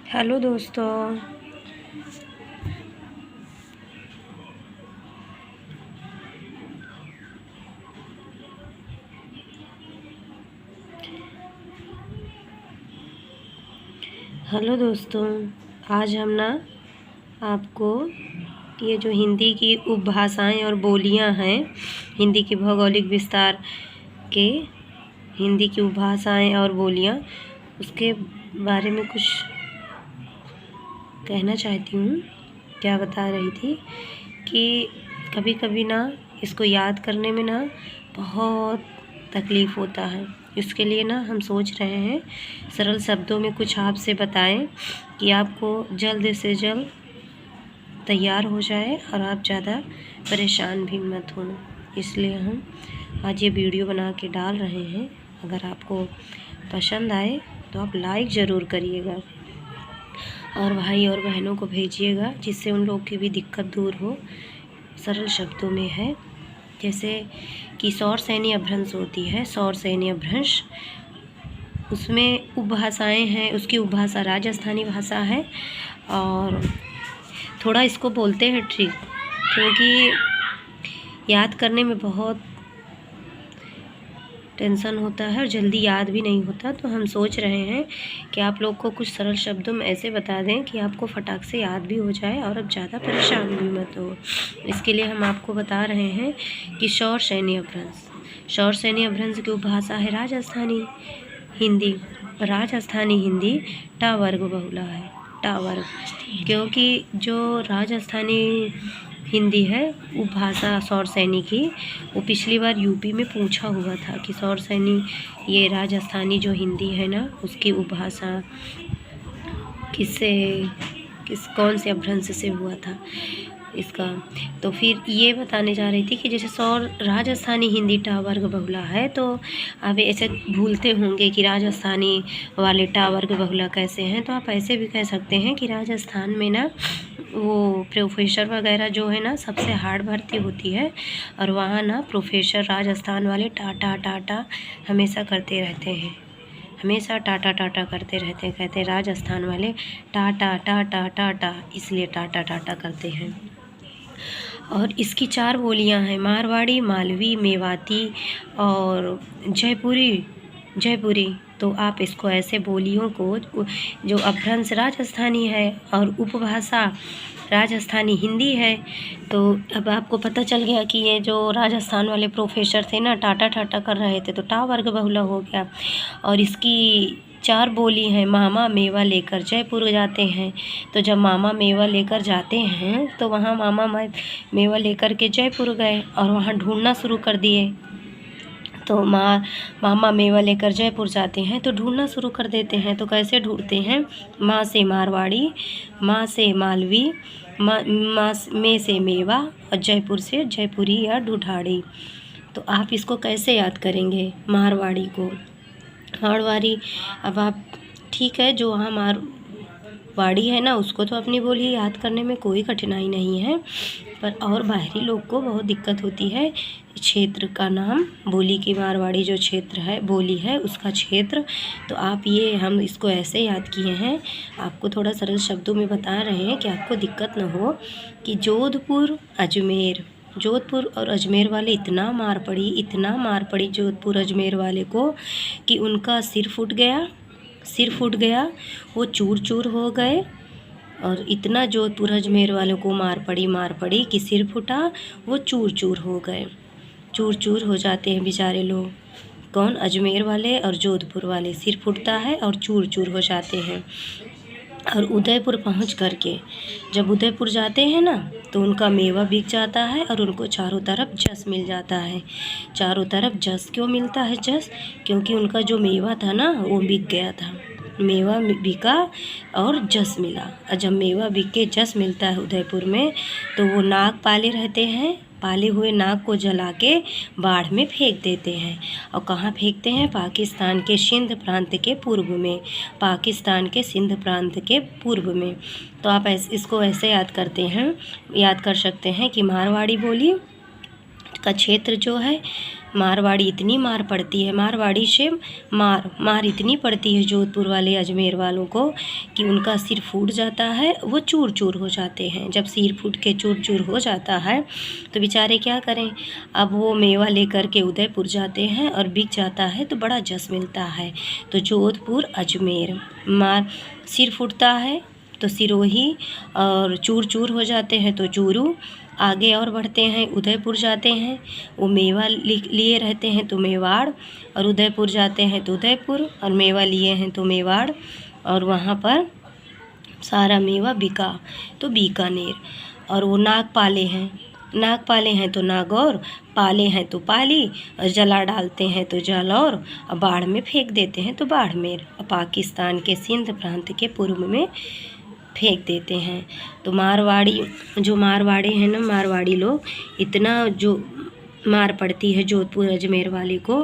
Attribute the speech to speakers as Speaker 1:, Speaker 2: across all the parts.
Speaker 1: Hello दोस्तों। आज हम ना आपको ये जो हिंदी की उपभाषाएं और बोलियां हैं, हिंदी की भौगोलिक विस्तार के हिंदी की उपभाषाएं और बोलियां, उसके बारे में कुछ कहना चाहती हूँ। क्या बता रही थी कि कभी कभी ना इसको याद करने में ना बहुत तकलीफ़ होता है। इसके लिए ना हम सोच रहे हैं सरल शब्दों में कुछ आपसे बताएं कि आपको जल्द से जल्द तैयार हो जाए और आप ज़्यादा परेशान भी मत हों। इसलिए हम आज ये वीडियो बना के डाल रहे हैं। अगर आपको पसंद आए तो आप लाइक ज़रूर करिएगा और भाई और बहनों को भेजिएगा, जिससे उन लोग की भी दिक्कत दूर हो। सरल शब्दों में है, जैसे कि सौर सैन्य अभ्रंश होती है, सौर सैन्य अभ्रंश, उसमें उपभाषाएँ हैं। उसकी उपभाषा राजस्थानी भाषा है और थोड़ा इसको बोलते हैं ट्रिक, क्योंकि याद करने में बहुत टेंशन होता है और जल्दी याद भी नहीं होता। तो हम सोच रहे हैं कि आप लोग को कुछ सरल शब्दों में ऐसे बता दें कि आपको फटाक से याद भी हो जाए और अब ज़्यादा परेशान भी मत हो। इसके लिए हम आपको बता रहे हैं कि सौर सैन्य अभ्रंश, सौर सैन्य अभ्रंश की उपभाषा है राजस्थानी हिंदी। राजस्थानी हिंदी टा वर्ग बहुला है, टा वर्ग, क्योंकि जो राजस्थानी हिंदी है उपभाषा सौर सैनी की, वो पिछली बार यूपी में पूछा हुआ था कि सौर सैनी ये राजस्थानी जो हिंदी है ना, उसकी उपभाषा कौन से अभ्रंश से हुआ था इसका। तो फिर ये बताने जा रही थी कि जैसे सौर राजस्थानी हिंदी टा वर्ग बहुला है, तो आप ऐसे भूलते होंगे कि राजस्थानी वाले टा वर्ग बहुला कैसे हैं। तो आप ऐसे भी कह सकते हैं कि राजस्थान में ना वो प्रोफेसर वगैरह जो है ना, सबसे हार्ड भर्ती होती है और वहाँ ना प्रोफेसर राजस्थान वाले टाटा टाटा हमेशा करते रहते हैं, हमेशा टाटा टाटा करते रहते हैं। कहते हैं राजस्थान वाले टाटा टाटा टाटा, इसलिए टाटा टाटा करते हैं। और इसकी 4 बोलियां हैं, मारवाड़ी, मालवी, मेवाती और जयपुरी। तो आप इसको ऐसे बोलियों को, जो अभ्रंश राजस्थानी है और उपभाषा राजस्थानी हिंदी है, तो अब आपको पता चल गया कि ये जो राजस्थान वाले प्रोफेसर थे ना, टाटा टाटा कर रहे थे, तो टा वर्ग बहुला हो गया। और इसकी 4 बोली हैं, मामा मेवा लेकर जयपुर जाते हैं। तो जब मामा मेवा लेकर जाते हैं तो वहाँ मामा मेवा लेकर के जयपुर गए और वहाँ ढूंढना शुरू कर दिए। तो मामा मेवा लेकर जयपुर जाते हैं तो ढूंढना शुरू कर देते हैं। तो कैसे ढूंढते हैं? माँ से मारवाड़ी, माँ से मालवी, माँ में से मेवा और जयपुर से जयपुरी या ढूठाड़ी। तो आप इसको कैसे याद करेंगे? मारवाड़ी को, मारवाड़ी, अब आप ठीक है, जो वहाँ मारवाड़ी है ना, उसको तो अपनी बोली याद करने में कोई कठिनाई नहीं है, पर और बाहरी लोग को बहुत दिक्कत होती है क्षेत्र का नाम, बोली की, मारवाड़ी जो क्षेत्र है, बोली है, उसका क्षेत्र। तो आप ये, हम इसको ऐसे याद किए हैं, आपको थोड़ा सरल शब्दों में बता रहे हैं कि आपको दिक्कत न हो, कि जोधपुर और अजमेर वाले इतना मार पड़ी जोधपुर अजमेर वाले को कि उनका सिर फूट गया, वो चूर चूर हो गए। और इतना जोधपुर अजमेर वालों को मार पड़ी कि सिर फूटा, वो चूर चूर हो गए। चूर चूर हो जाते हैं बेचारे लोग। कौन? अजमेर वाले और जोधपुर वाले, सिर फूटता है और चूर चूर हो जाते हैं। और उदयपुर पहुंच करके जब उदयपुर जाते हैं ना, तो उनका मेवा बिक जाता है और उनको चारों तरफ जस मिल जाता है। चारों तरफ जस क्यों मिलता है? जस, क्योंकि उनका जो मेवा था ना, वो बिक गया था। मेवा बिका और जस मिला। और जब मेवा बिक के जस मिलता है उदयपुर में, तो वो नाग पाले रहते हैं, पाले हुए नाग को जला के बाढ़ में फेंक देते हैं। और कहाँ फेंकते हैं? पाकिस्तान के सिंध प्रांत के पूर्व में, पाकिस्तान के सिंध प्रांत के पूर्व में। तो आप इसको ऐसे याद कर सकते हैं कि मारवाड़ी बोली का क्षेत्र जो है मारवाड़ी इतनी मार पड़ती है, मारवाड़ी से मार इतनी पड़ती है जोधपुर वाले अजमेर वालों को कि उनका सिर फूट जाता है, वो चूर चूर हो जाते हैं। जब सिर फूट के चूर चूर हो जाता है तो बेचारे क्या करें, अब वो मेवा लेकर के उदयपुर जाते हैं और बिक जाता है तो बड़ा जस मिलता है। तो जोधपुर अजमेर मार सिर फूटता है तो सिरोही, और चूर चूर हो जाते हैं तो चूरू। आगे और बढ़ते हैं, उदयपुर जाते हैं, वो मेवा लिए रहते हैं तो मेवाड़, और उदयपुर जाते हैं तो उदयपुर, और मेवा लिए हैं तो मेवाड़, और वहाँ पर सारा मेवा बिका तो बीकानेर। और वो नाग पाले हैं तो नागौर, पाले हैं तो पाली, और जला डालते हैं तो जालौर, और बाढ़ में फेंक देते हैं तो बाड़मेर, और पाकिस्तान के सिंध प्रांत के पूर्व में फेंक देते हैं। तो मारवाड़ी हैं ना, मारवाड़ी लोग इतना जो मार पड़ती है जोधपुर अजमेर वाले को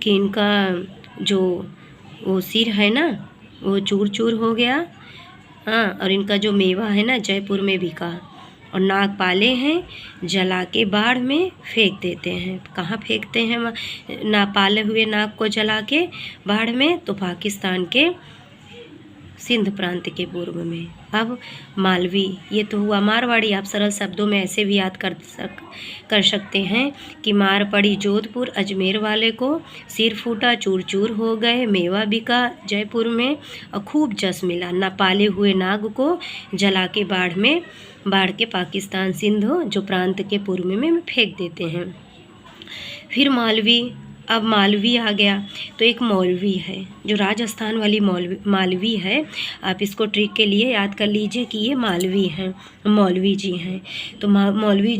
Speaker 1: कि इनका जो वो सिर है ना वो चूर चूर हो गया। हाँ, और इनका जो मेवा है ना जयपुर में बिका, और नाग पाले हैं जला के बाढ़ में फेंक देते हैं। कहाँ फेंकते हैं ना पाले हुए नाग को जला के बाढ़ में, तो पाकिस्तान के सिंध प्रांत के पूर्व में। अब मालवी, ये तो हुआ मारवाड़ी। आप सरल शब्दों में ऐसे भी याद कर सकते हैं कि मार पड़ी जोधपुर अजमेर वाले को, सिर फूटा चूर चूर हो गए, मेवा बिका जयपुर में और खूब जस मिला, ना पाले हुए नाग को जला के बाढ़ के पाकिस्तान सिंध जो प्रांत के पूर्व में फेंक देते हैं। फिर मालवी, अब मालवी आ गया तो एक मौलवी है जो राजस्थान वाली मालवी है। आप इसको ट्रिक के लिए याद कर लीजिए कि ये मालवी हैं, मौलवी जी हैं। तो मौलवी